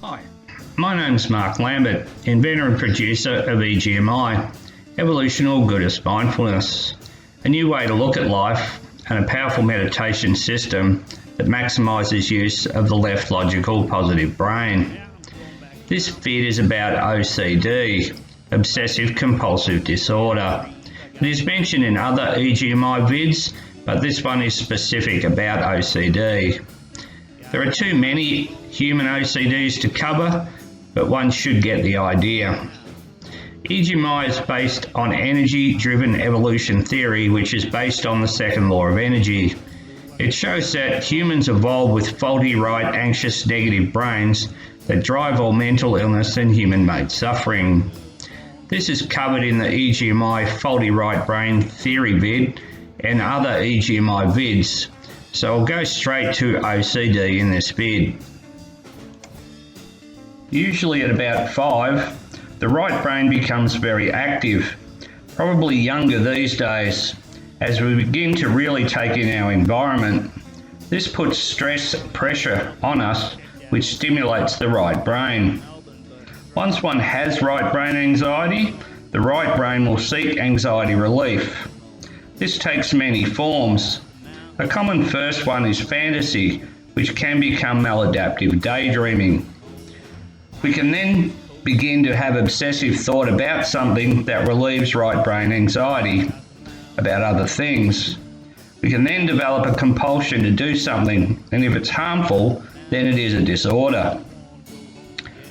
Hi, my name's Mark Lambert, inventor and producer of EGMi, Evolutional Buddhist Mindfulness, a new way to look at life and a powerful meditation system that maximises use of the left logical positive brain. This vid is about OCD, Obsessive Compulsive Disorder. It is mentioned in other EGMi vids, but this one is specific about OCD. There are too many human OCDs to cover, but one should get the idea. EGMi is based on energy-driven evolution theory, which is based on the second law of energy. It shows that humans evolve with faulty right, anxious, negative brains that drive all mental illness and human-made suffering. This is covered in the EGMi faulty right brain theory vid and other EGMi vids. So I'll go straight to OCD in this vid. Usually at about 5, the right brain becomes very active, probably younger these days, as we begin to really take in our environment. This puts stress pressure on us, which stimulates the right brain. Once one has right brain anxiety, the right brain will seek anxiety relief. This takes many forms. A common first one is fantasy, which can become maladaptive daydreaming. We can then begin to have obsessive thought about something that relieves right brain anxiety about other things. We can then develop a compulsion to do something, and if it's harmful, then it is a disorder.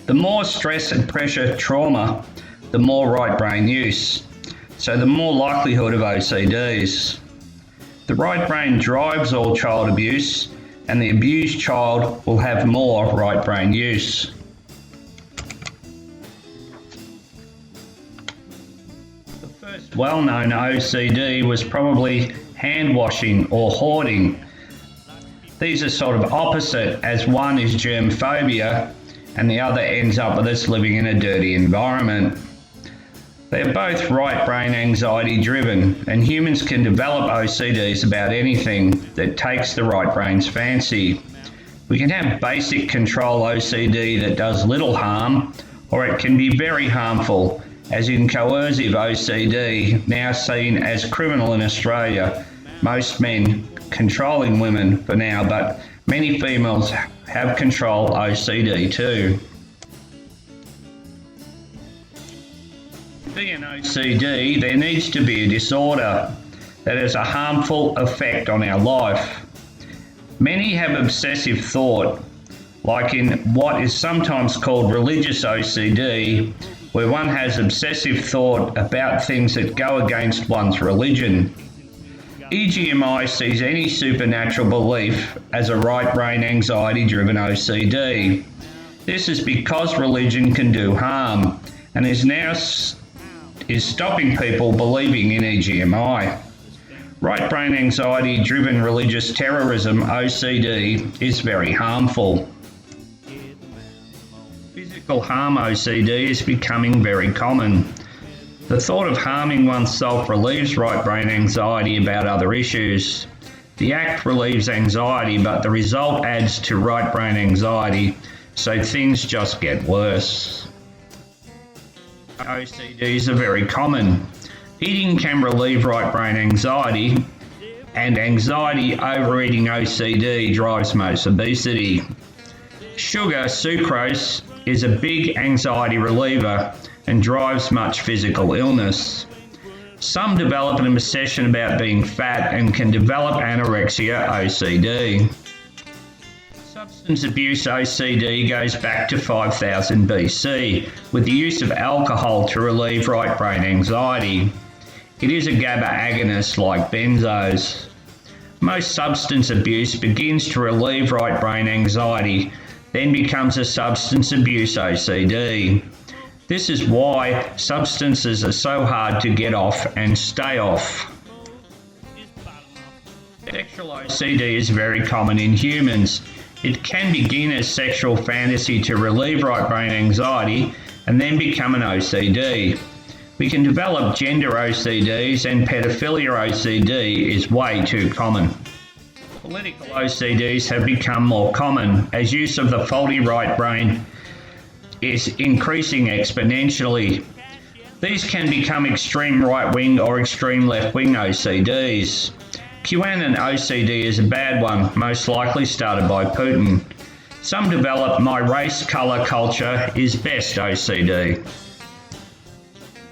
The more stress and pressure trauma, the more right brain use, so the more likelihood of OCDs. The right brain drives all child abuse, and the abused child will have more right brain use. The first well-known OCD was probably hand washing or hoarding. These are sort of opposite, as one is germ phobia and the other ends up with us living in a dirty environment. They're both right brain anxiety driven, and humans can develop OCDs about anything that takes the right brain's fancy. We can have basic control OCD that does little harm, or it can be very harmful, as in coercive OCD, now seen as criminal in Australia. Most men controlling women for now, but many females have control OCD too. To be an OCD, there needs to be a disorder that has a harmful effect on our life. Many have obsessive thought, like in what is sometimes called religious OCD, where one has obsessive thought about things that go against one's religion. EGMi sees any supernatural belief as a right brain anxiety-driven OCD. This is because religion can do harm and is stopping people believing in EGMi. Right brain anxiety-driven religious terrorism, OCD, is very harmful. Physical harm OCD is becoming very common. The thought of harming oneself relieves right brain anxiety about other issues. The act relieves anxiety, but the result adds to right brain anxiety, so things just get worse. OCDs are very common. Eating can relieve right brain anxiety, and anxiety overeating OCD drives most obesity. Sugar, sucrose, is a big anxiety reliever and drives much physical illness. Some develop an obsession about being fat and can develop anorexia OCD. Substance abuse OCD goes back to 5000 BC with the use of alcohol to relieve right brain anxiety. It is a GABA agonist like benzos. Most substance abuse begins to relieve right brain anxiety, then becomes a substance abuse OCD. This is why substances are so hard to get off and stay off. Sexual OCD is very common in humans. It can begin as sexual fantasy to relieve right brain anxiety and then become an OCD. We can develop gender OCDs, and pedophilia OCD is way too common. Political OCDs have become more common as use of the faulty right brain is increasing exponentially. These can become extreme right-wing or extreme left-wing OCDs. QAnon OCD is a bad one, most likely started by Putin. Some develop my race, colour, culture is best OCD.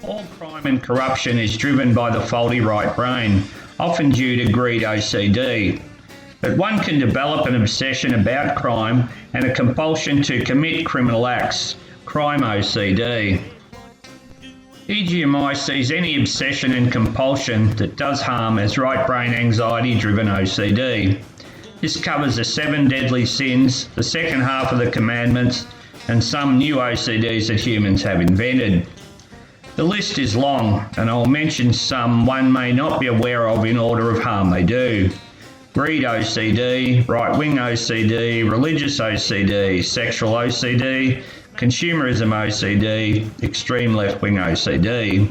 All crime and corruption is driven by the faulty right brain, often due to greed OCD. But one can develop an obsession about crime and a compulsion to commit criminal acts, crime OCD. EGMi sees any obsession and compulsion that does harm as right brain anxiety-driven OCD. This covers the 7 deadly sins, the second half of the commandments, and some new OCDs that humans have invented. The list is long, and I'll mention some one may not be aware of in order of harm they do. Greed OCD, right-wing OCD, religious OCD, sexual OCD, consumerism OCD, extreme left-wing OCD.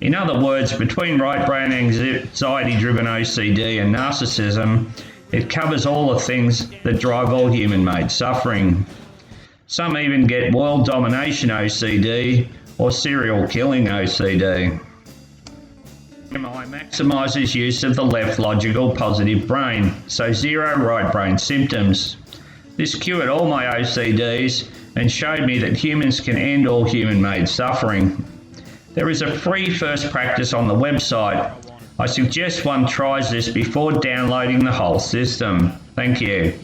In other words, between right-brain anxiety-driven OCD and narcissism, it covers all the things that drive all human-made suffering. Some even get world domination OCD or serial killing OCD. EGMi maximises use of the left logical positive brain, so 0 right brain symptoms. This cured all my OCDs and showed me that humans can end all human-made suffering. There is a free first practice on the website. I suggest one tries this before downloading the whole system. Thank you.